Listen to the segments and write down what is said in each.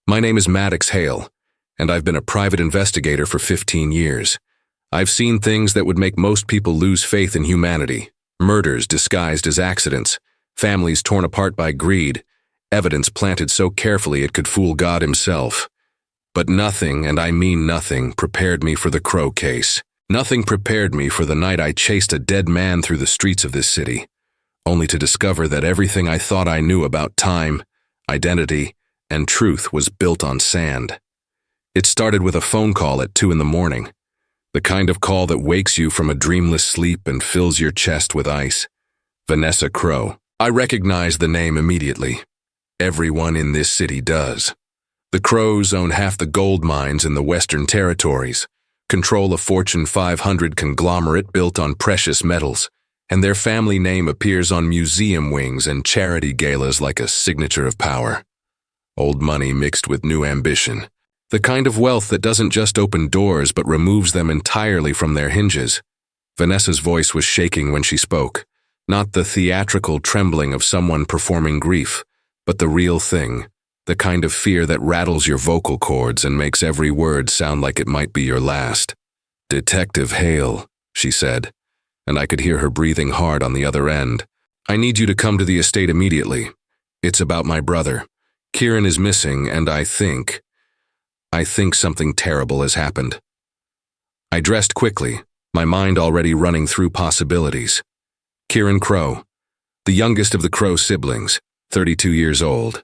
My name is Maddox Hale, and I've been a private investigator for 15 years. I've seen things that would make most people lose faith in humanity. Murders disguised as accidents, families torn apart by greed, evidence planted so carefully it could fool God himself. But nothing, and I mean nothing, prepared me for the Crowe case. Nothing prepared me for the night I chased a dead man through the streets of this city, only to discover that everything I thought I knew about time, identity, and truth was built on sand. It started with a phone call at 2 a.m, the kind of call that wakes you from a dreamless sleep and fills your chest with ice. Vanessa Crowe. I recognized the name immediately. Everyone in this city does. The Crowes own half the gold mines in the Western Territories, control a Fortune 500 conglomerate built on precious metals, and their family name appears on museum wings and charity galas like a signature of power. Old money mixed with new ambition. The kind of wealth that doesn't just open doors but removes them entirely from their hinges. Vanessa's voice was shaking when she spoke, not the theatrical trembling of someone performing grief, but the real thing, the kind of fear that rattles your vocal cords and makes every word sound like it might be your last. "Detective Hale," she said, and I could hear her breathing hard on the other end. "I need you to come to the estate immediately. It's about my brother. Kieran is missing, and I think something terrible has happened." I dressed quickly, my mind already running through possibilities. Kieran Crowe, the youngest of the Crowe siblings, 32 years old,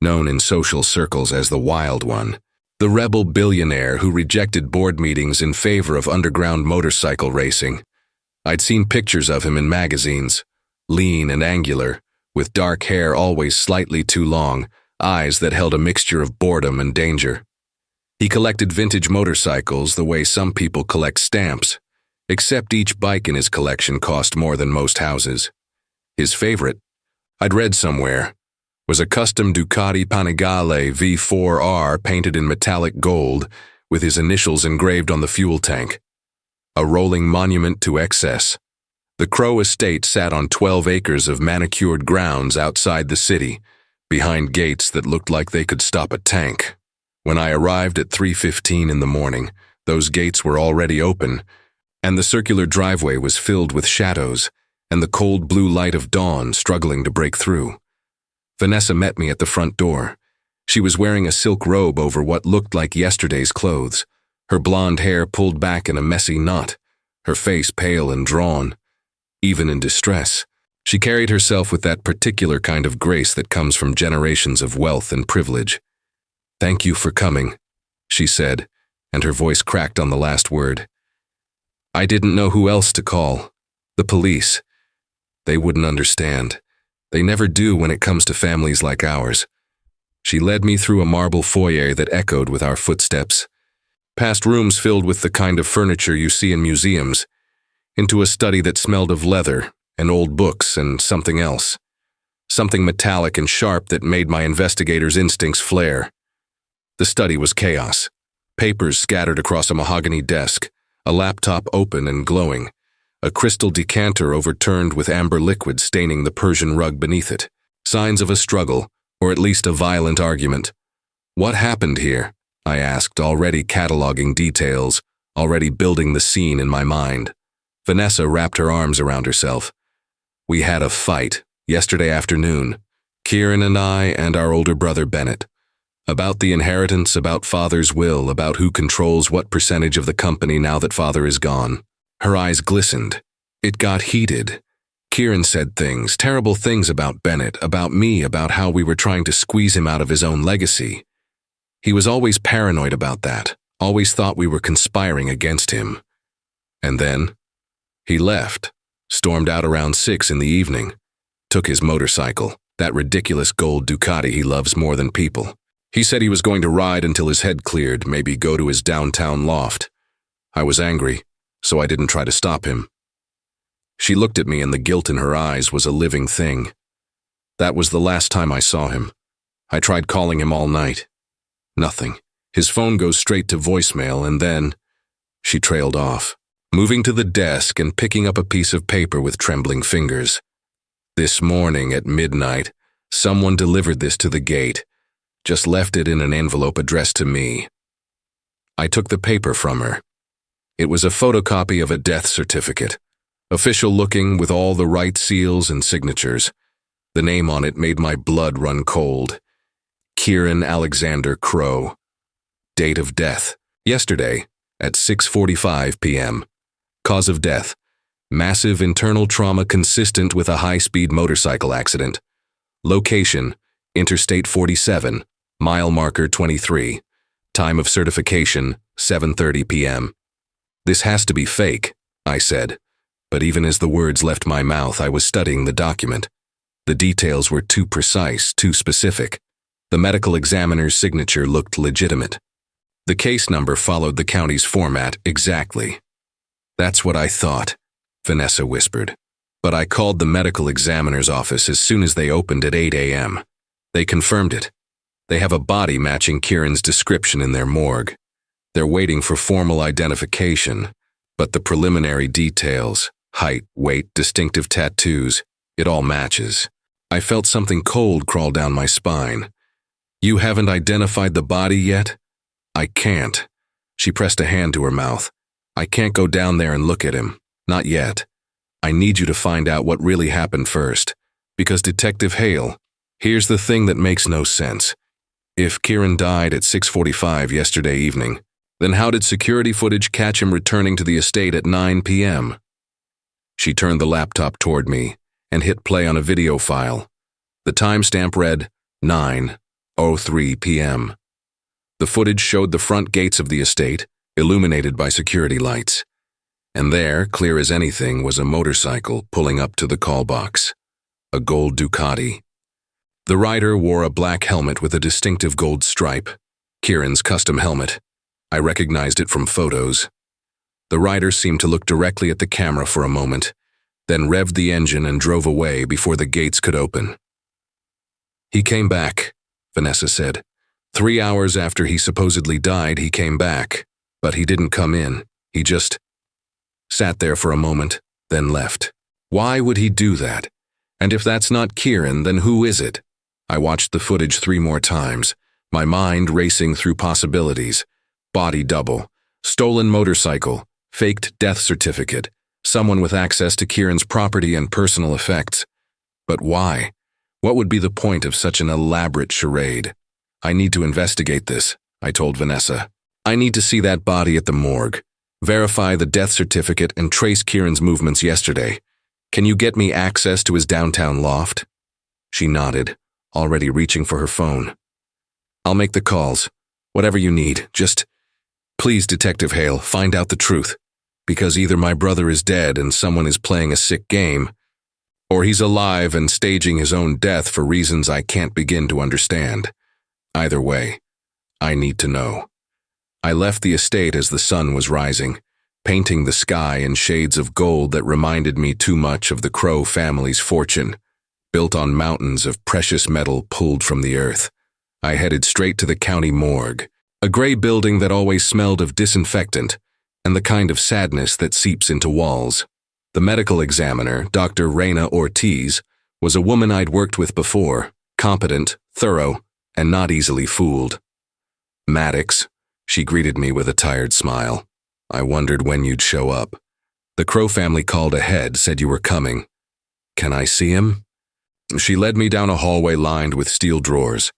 known in social circles as the Wild One, the rebel billionaire who rejected board meetings in favor of underground motorcycle racing. I'd seen pictures of him in magazines, lean and angular, with dark hair always slightly too long, eyes that held a mixture of boredom and danger. He collected vintage motorcycles the way some people collect stamps, except each bike in his collection cost more than most houses. His favorite, I'd read somewhere, was a custom Ducati Panigale V4R painted in metallic gold with his initials engraved on the fuel tank. A rolling monument to excess. The Crowe estate sat on 12 acres of manicured grounds outside the city, behind gates that looked like they could stop a tank. When I arrived at 3:15 in the morning, those gates were already open, and the circular driveway was filled with shadows and the cold blue light of dawn struggling to break through. Vanessa met me at the front door. She was wearing a silk robe over what looked like yesterday's clothes, her blonde hair pulled back in a messy knot, her face pale and drawn. Even in distress, she carried herself with that particular kind of grace that comes from generations of wealth and privilege. "Thank you for coming," she said, and her voice cracked on the last word. I didn't know who else to call. The police. They wouldn't understand. They never do when it comes to families like ours. She led me through a marble foyer that echoed with our footsteps, past rooms filled with the kind of furniture you see in museums, into a study that smelled of leather and old books and something else. Something metallic and sharp that made my investigator's instincts flare. The study was chaos. Papers scattered across a mahogany desk, a laptop open and glowing, a crystal decanter overturned with amber liquid staining the Persian rug beneath it. Signs of a struggle, or at least a violent argument. "What happened here?" I asked, already cataloging details, already building the scene in my mind. Vanessa wrapped her arms around herself. "We had a fight yesterday afternoon, Kieran and I and our older brother Bennett. About the inheritance, about Father's will, about who controls what percentage of the company now that Father is gone." Her eyes glistened. It got heated. Kieran said things, terrible things about Bennett, about me, about how we were trying to squeeze him out of his own legacy. He was always paranoid about that, always thought we were conspiring against him. And then, he left, stormed out around 6 in the evening, took his motorcycle, that ridiculous gold Ducati he loves more than people. He said he was going to ride until his head cleared, maybe go to his downtown loft. I was angry, so I didn't try to stop him. She looked at me and the guilt in her eyes was a living thing. That was the last time I saw him. I tried calling him all night. Nothing. His phone goes straight to voicemail and then... She trailed off, moving to the desk and picking up a piece of paper with trembling fingers. "This morning at midnight, someone delivered this to the gate. just left it in an envelope addressed to me. I took the paper from her. It was a photocopy of a death certificate, official looking with all the right seals and signatures. The name on it made my blood run cold. Kieran Alexander Crowe. Date of death: yesterday at 6:45 p.m. Cause of death: massive internal trauma consistent with a high-speed motorcycle accident. Location: Interstate 47, mile marker 23. Time of certification: 7:30 p.m. This has to be fake, I said, but even as the words left my mouth, I was studying the document. The details were too precise, too specific. The medical examiner's signature looked legitimate. The case number followed the county's format exactly. That's what I thought, Vanessa whispered. But I called the medical examiner's office as soon as they opened at 8 a.m. They confirmed it. They have a body matching Kieran's description in their morgue. They're waiting for formal identification, but the preliminary details, height, weight, distinctive tattoos, it all matches. I felt something cold crawl down my spine. You haven't identified the body yet? I can't. She pressed a hand to her mouth. I can't go down there and look at him. Not yet. I need you to find out what really happened first. Because Detective Hale, here's the thing that makes no sense. If Kieran died at 6:45 yesterday evening, then how did security footage catch him returning to the estate at 9 p.m.? She turned the laptop toward me and hit play on a video file. The timestamp read 9:03 p.m. The footage showed the front gates of the estate, illuminated by security lights. And there, clear as anything, was a motorcycle pulling up to the call box. A gold Ducati. The rider wore a black helmet with a distinctive gold stripe, Kieran's custom helmet. I recognized it from photos. The rider seemed to look directly at the camera for a moment, then revved the engine and drove away before the gates could open. He came back, Vanessa said. 3 hours after he supposedly died, he came back, but he didn't come in. He just sat there for a moment, then left. Why would he do that? And if that's not Kieran, then who is it? I watched the footage 3 more times, my mind racing through possibilities. Body double, stolen motorcycle, faked death certificate, someone with access to Kieran's property and personal effects. But why? What would be the point of such an elaborate charade? I need to investigate this, I told Vanessa. I need to see that body at the morgue, verify the death certificate, and trace Kieran's movements yesterday. Can you get me access to his downtown loft? She nodded, already reaching for her phone. I'll make the calls. Whatever you need, just please, Detective Hale, find out the truth. Because either my brother is dead and someone is playing a sick game, or he's alive and staging his own death for reasons I can't begin to understand. Either way, I need to know. I left the estate as the sun was rising, painting the sky in shades of gold that reminded me too much of the Crowe family's fortune, built on mountains of precious metal pulled from the earth. I headed straight to the county morgue, a gray building that always smelled of disinfectant and the kind of sadness that seeps into walls. The medical examiner, Dr. Reina Ortiz, was a woman I'd worked with before, competent, thorough, and not easily fooled. Maddox, she greeted me with a tired smile. I wondered when you'd show up. The Crowe family called ahead, said you were coming. Can I see him? She led me down a hallway lined with steel drawers,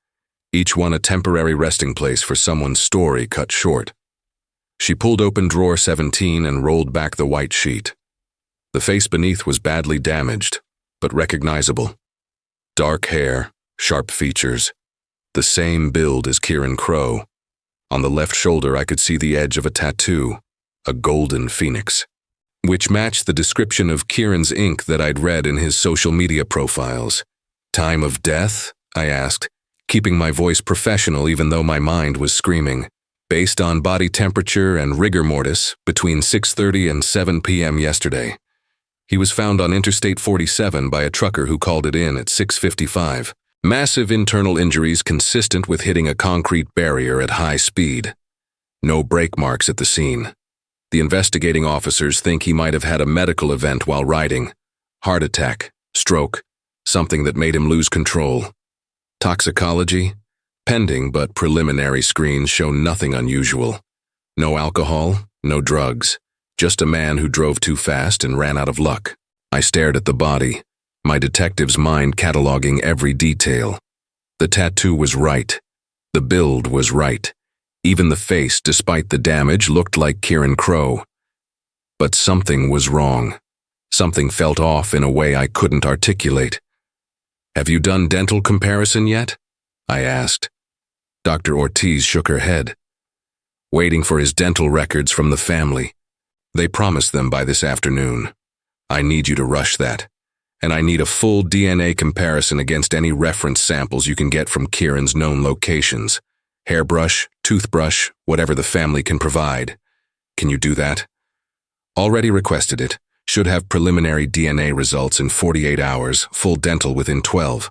each one a temporary resting place for someone's story cut short. She pulled open drawer 17 and rolled back the white sheet. The face beneath was badly damaged, but recognizable. Dark hair, sharp features, the same build as Kieran Crowe. On the left shoulder I could see the edge of a tattoo, a golden phoenix, which matched the description of Kieran's ink that I'd read in his social media profiles. Time of death? I asked, keeping my voice professional even though my mind was screaming. Based on body temperature and rigor mortis, between 6:30 and 7 p.m. yesterday. He was found on Interstate 47 by a trucker who called it in at 6:55. Massive internal injuries consistent with hitting a concrete barrier at high speed. No brake marks at the scene. The investigating officers think he might have had a medical event while riding. Heart attack, stroke, something that made him lose control. Toxicology? Pending but preliminary screens show nothing unusual. No alcohol, no drugs, just a man who drove too fast and ran out of luck. I stared at the body, my detective's mind cataloging every detail. The tattoo was right. The build was right. Even the face, despite the damage, looked like Kieran Crowe. But something was wrong. Something felt off in a way I couldn't articulate. "Have you done dental comparison yet?" I asked. Dr. Ortiz shook her head. "Waiting for his dental records from the family. They promised them by this afternoon. I need you to rush that. And I need a full DNA comparison against any reference samples you can get from Kieran's known locations. Hairbrush, toothbrush, whatever the family can provide. Can you do that?" "Already requested it. Should have preliminary DNA results in 48 hours, full dental within 12.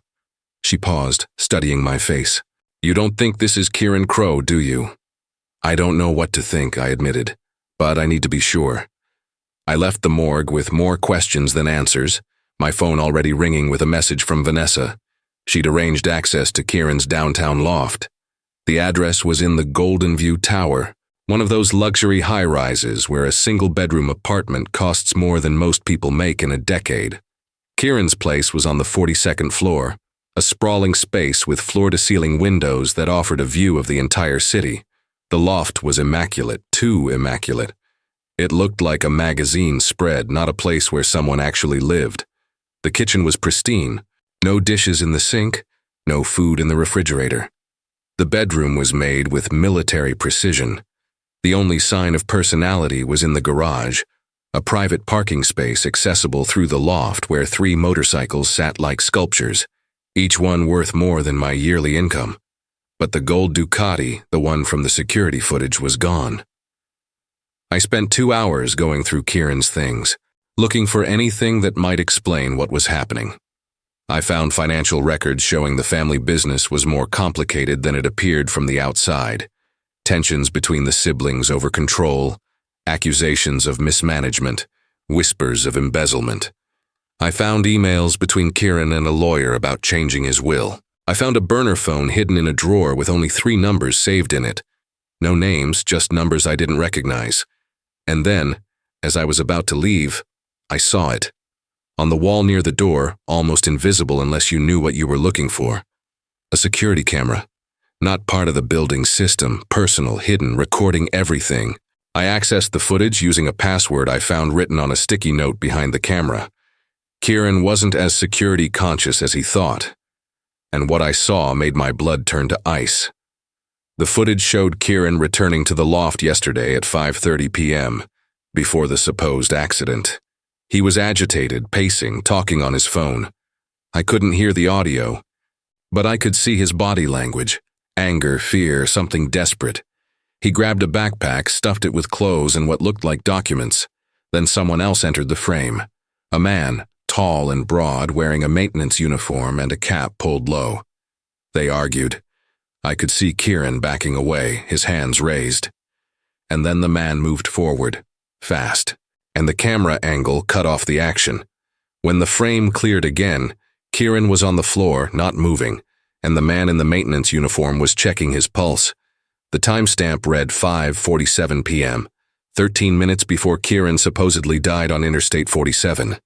She paused, studying my face. "You don't think this is Kieran Crowe, do you?" "I don't know what to think," I admitted, "but I need to be sure." I left the morgue with more questions than answers, my phone already ringing with a message from Vanessa. She'd arranged access to Kieran's downtown loft. The address was in the Golden View Tower, one of those luxury high-rises where a single-bedroom apartment costs more than most people make in a decade. Kieran's place was on the 42nd floor, a sprawling space with floor-to-ceiling windows that offered a view of the entire city. The loft was immaculate, too immaculate. It looked like a magazine spread, not a place where someone actually lived. The kitchen was pristine, no dishes in the sink, no food in the refrigerator. The bedroom was made with military precision. The only sign of personality was in the garage, a private parking space accessible through the loft where 3 motorcycles sat like sculptures, each one worth more than my yearly income. But the gold Ducati, the one from the security footage, was gone. I spent 2 hours going through Kieran's things, looking for anything that might explain what was happening. I found financial records showing the family business was more complicated than it appeared from the outside. Tensions between the siblings over control, accusations of mismanagement, whispers of embezzlement. I found emails between Kieran and a lawyer about changing his will. I found a burner phone hidden in a drawer with only 3 numbers saved in it. No names, just numbers I didn't recognize. And then, as I was about to leave, I saw it. On the wall near the door, almost invisible unless you knew what you were looking for. A security camera. Not part of the building's system, personal, hidden, recording everything. I accessed the footage using a password I found written on a sticky note behind the camera. Kieran wasn't as security conscious as he thought. And what I saw made my blood turn to ice. The footage showed Kieran returning to the loft yesterday at 5:30 p.m., before the supposed accident. He was agitated, pacing, talking on his phone. I couldn't hear the audio, but I could see his body language. Anger, fear, something desperate. He grabbed a backpack, stuffed it with clothes and what looked like documents. Then someone else entered the frame. A man, tall and broad, wearing a maintenance uniform and a cap pulled low. They argued. I could see Kieran backing away, his hands raised. And then the man moved forward, fast, and the camera angle cut off the action. When the frame cleared again, Kieran was on the floor, not moving, and the man in the maintenance uniform was checking his pulse. The timestamp read 5:47 p.m., 13 minutes before Kieran supposedly died on Interstate 47.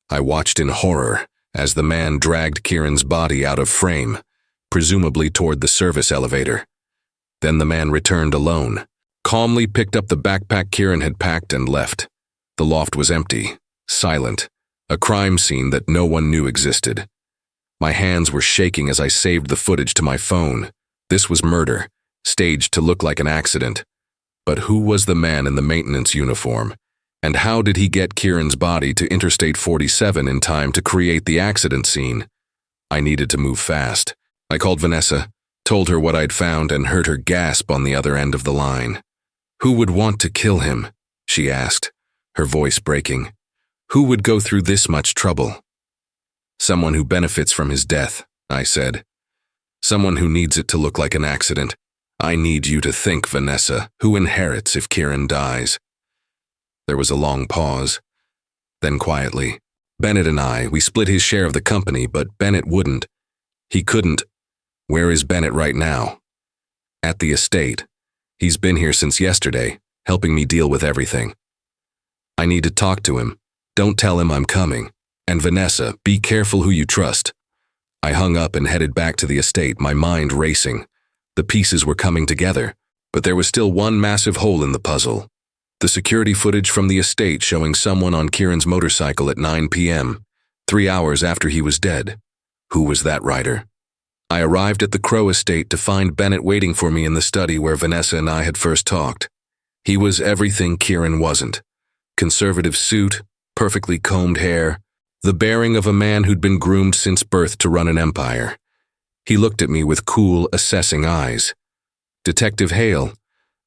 I watched in horror as the man dragged Kieran's body out of frame, presumably toward the service elevator. Then the man returned alone, calmly picked up the backpack Kieran had packed and left. The loft was empty, silent, a crime scene that no one knew existed. My hands were shaking as I saved the footage to my phone. This was murder, staged to look like an accident. But who was the man in the maintenance uniform? And how did he get Kieran's body to Interstate 47 in time to create the accident scene? I needed to move fast. I called Vanessa, told her what I'd found, and heard her gasp on the other end of the line. "Who would want to kill him?" she asked, her voice breaking. "Who would go through this much trouble?" "Someone who benefits from his death," I said. "Someone who needs it to look like an accident. I need you to think, Vanessa, who inherits if Kieran dies?" There was a long pause. Then quietly, "Bennett and I, we split his share of the company, but Bennett wouldn't. He couldn't." Where is Bennett right now? At the estate. He's been here since yesterday, helping me deal with everything. I need to talk to him. Don't tell him I'm coming. And Vanessa, be careful who you trust. I hung up and headed back to the estate, my mind racing. The pieces were coming together, but there was still one massive hole in the puzzle. The security footage from the estate showing someone on Kieran's motorcycle at 9 p.m., 3 hours after he was dead. Who was that rider? I arrived at the Crowe estate to find Bennett waiting for me in the study where Vanessa and I had first talked. He was everything Kieran wasn't. Conservative suit, perfectly combed hair, the bearing of a man who'd been groomed since birth to run an empire. He looked at me with cool, assessing eyes. "Detective Hale,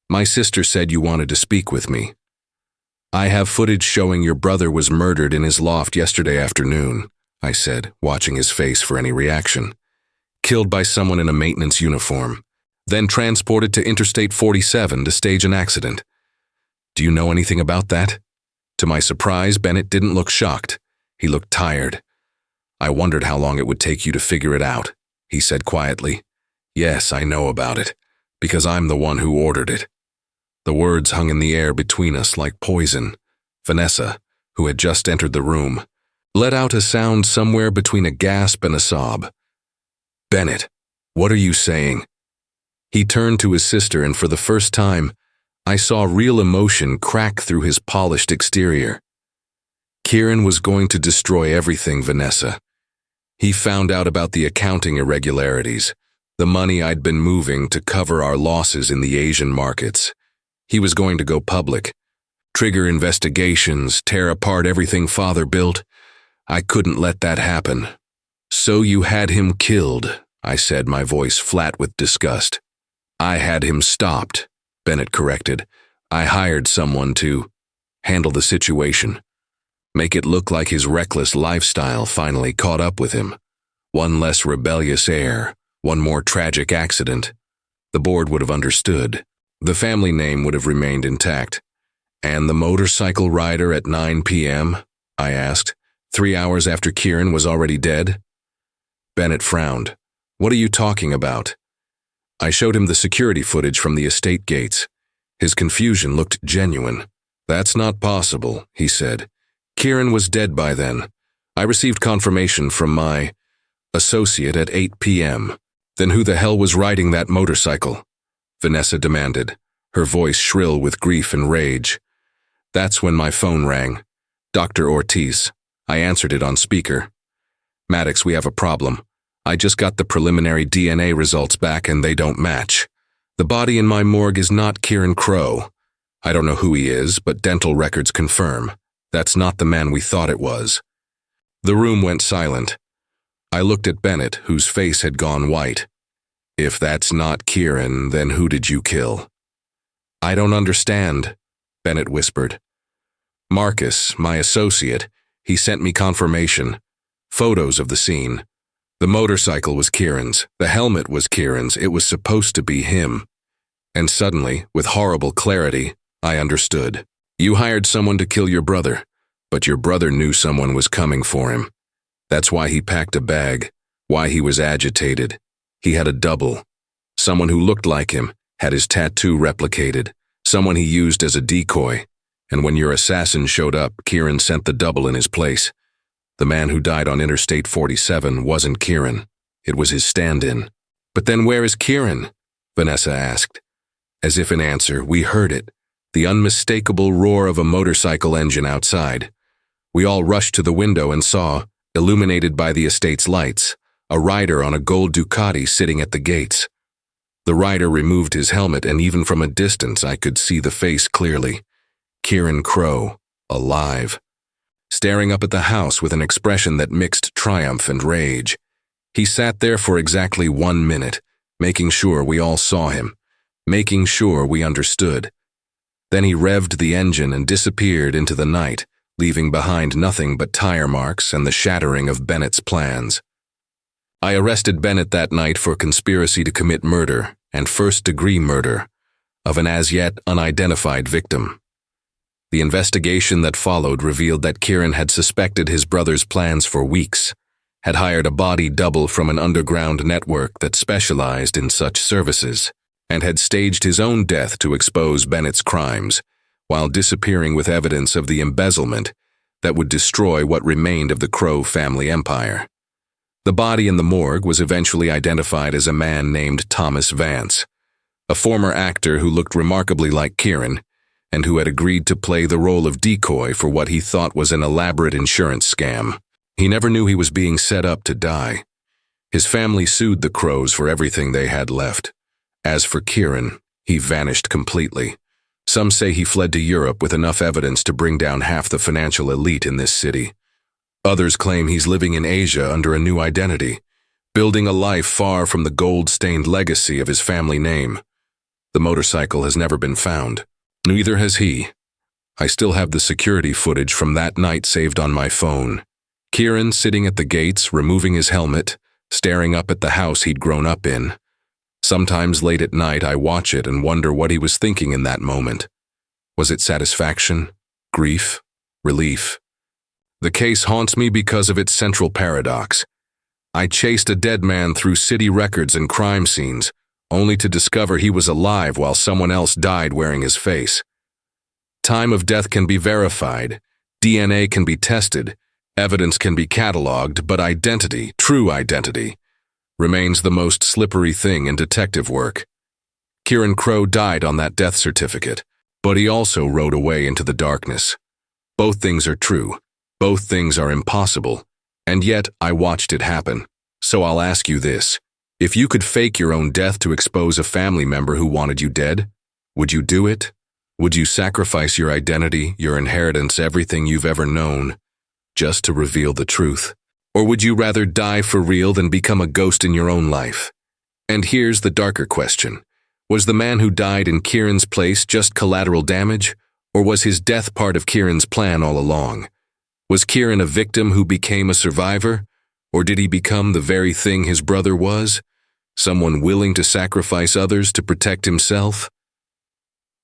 my sister said you wanted to speak with me. I have footage showing your brother was murdered in his loft yesterday afternoon," I said, watching his face for any reaction. "Killed by someone in a maintenance uniform, then transported to Interstate 47 to stage an accident. Do you know anything about that?" To my surprise, Bennett didn't look shocked. He looked tired. "I wondered how long it would take you to figure it out," he said quietly. "Yes, I know about it, because I'm the one who ordered it." The words hung in the air between us like poison. Vanessa, who had just entered the room, let out a sound somewhere between a gasp and a sob. "Bennett, what are you saying?" He turned to his sister, and for the first time, I saw real emotion crack through his polished exterior. Kieran was going to destroy everything, Vanessa. He found out about the accounting irregularities, the money I'd been moving to cover our losses in the Asian markets. He was going to go public, trigger investigations, tear apart everything Father built. I couldn't let that happen. "So you had him killed," I said, my voice flat with disgust. "I had him stopped," Bennett corrected. "I hired someone to handle the situation. Make it look like his reckless lifestyle finally caught up with him. One less rebellious heir, one more tragic accident. The board would have understood. The family name would have remained intact." "And the motorcycle rider at 9 p.m., I asked, 3 hours after Kieran was already dead? Bennett frowned. "What are you talking about?" I showed him the security footage from the estate gates. His confusion looked genuine. "That's not possible," he said. "Kieran was dead by then. I received confirmation from my associate at 8 p.m. Then who the hell was riding that motorcycle?" Vanessa demanded, her voice shrill with grief and rage. That's when my phone rang. "Dr. Ortiz." I answered it on speaker. "Maddox, we have a problem. I just got the preliminary DNA results back and they don't match. The body in my morgue is not Kieran Crowe. I don't know who he is, but dental records confirm. That's not the man we thought it was." The room went silent. I looked at Bennett, whose face had gone white. "If that's not Kieran, then who did you kill?" "I don't understand," Bennett whispered. "Marcus, my associate, he sent me confirmation. Photos of the scene. The motorcycle was Kieran's. The helmet was Kieran's. It was supposed to be him." And suddenly, with horrible clarity, I understood. "You hired someone to kill your brother, but your brother knew someone was coming for him. That's why he packed a bag, why he was agitated. He had a double. Someone who looked like him, had his tattoo replicated, someone he used as a decoy. And when your assassin showed up, Kieran sent the double in his place. The man who died on Interstate 47 wasn't Kieran. It was his stand-in." "But then where is Kieran?" Vanessa asked. As if in answer, we heard it, the unmistakable roar of a motorcycle engine outside. We all rushed to the window and saw, illuminated by the estate's lights, a rider on a gold Ducati sitting at the gates. The rider removed his helmet, and even from a distance I could see the face clearly. Kieran Crowe, alive. Staring up at the house with an expression that mixed triumph and rage. He sat there for exactly 1 minute, making sure we all saw him, making sure we understood. Then he revved the engine and disappeared into the night, leaving behind nothing but tire marks and the shattering of Bennett's plans. I arrested Bennett that night for conspiracy to commit murder and first-degree murder of an as-yet unidentified victim. The investigation that followed revealed that Kieran had suspected his brother's plans for weeks. had hired a body double from an underground network that specialized in such services, and had staged his own death to expose Bennett's crimes, while disappearing with evidence of the embezzlement that would destroy what remained of the Crowe family empire. The body in the morgue was eventually identified as a man named Thomas Vance, a former actor who looked remarkably like Kieran, and who had agreed to play the role of decoy for what he thought was an elaborate insurance scam. He never knew he was being set up to die. His family sued the Crowes for everything they had left. As for Kieran, he vanished completely. Some say he fled to Europe with enough evidence to bring down half the financial elite in this city. Others claim he's living in Asia under a new identity, building a life far from the gold-stained legacy of his family name. The motorcycle has never been found. Neither has he. I still have the security footage from that night saved on my phone. Kieran sitting at the gates, removing his helmet, staring up at the house he'd grown up in. Sometimes late at night I watch it and wonder what he was thinking in that moment. Was it satisfaction? Grief? Relief? The case haunts me because of its central paradox. I chased a dead man through city records and crime scenes, only to discover he was alive while someone else died wearing his face. Time of death can be verified, DNA can be tested, evidence can be cataloged, but identity, true identity, remains the most slippery thing in detective work. Kieran Crowe died on that death certificate, but he also rode away into the darkness. Both things are true. Both things are impossible. And yet, I watched it happen. So I'll ask you this. If you could fake your own death to expose a family member who wanted you dead, would you do it? Would you sacrifice your identity, your inheritance, everything you've ever known, just to reveal the truth? Or would you rather die for real than become a ghost in your own life? And here's the darker question. Was the man who died in Kieran's place just collateral damage, or was his death part of Kieran's plan all along? Was Kieran a victim who became a survivor, or did he become the very thing his brother was? Someone willing to sacrifice others to protect himself?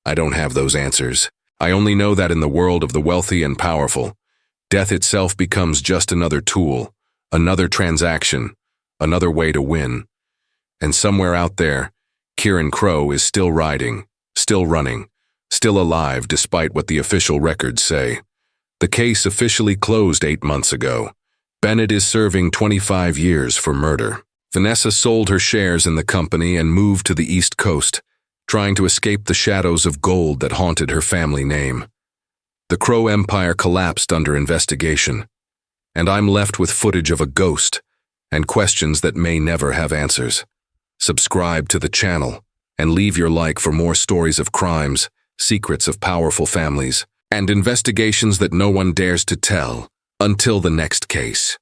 I don't have those answers. I only know that in the world of the wealthy and powerful, death itself becomes just another tool, another transaction, another way to win. And somewhere out there, Kieran Crowe is still riding, still running, still alive despite what the official records say. The case officially closed 8 months ago. Bennett is serving 25 years for murder. Vanessa sold her shares in the company and moved to the East Coast, trying to escape the shadows of gold that haunted her family name. The Crowe empire collapsed under investigation, and I'm left with footage of a ghost and questions that may never have answers. Subscribe to the channel and leave your like for more stories of crimes, secrets of powerful families, and investigations that no one dares to tell. Until the next case.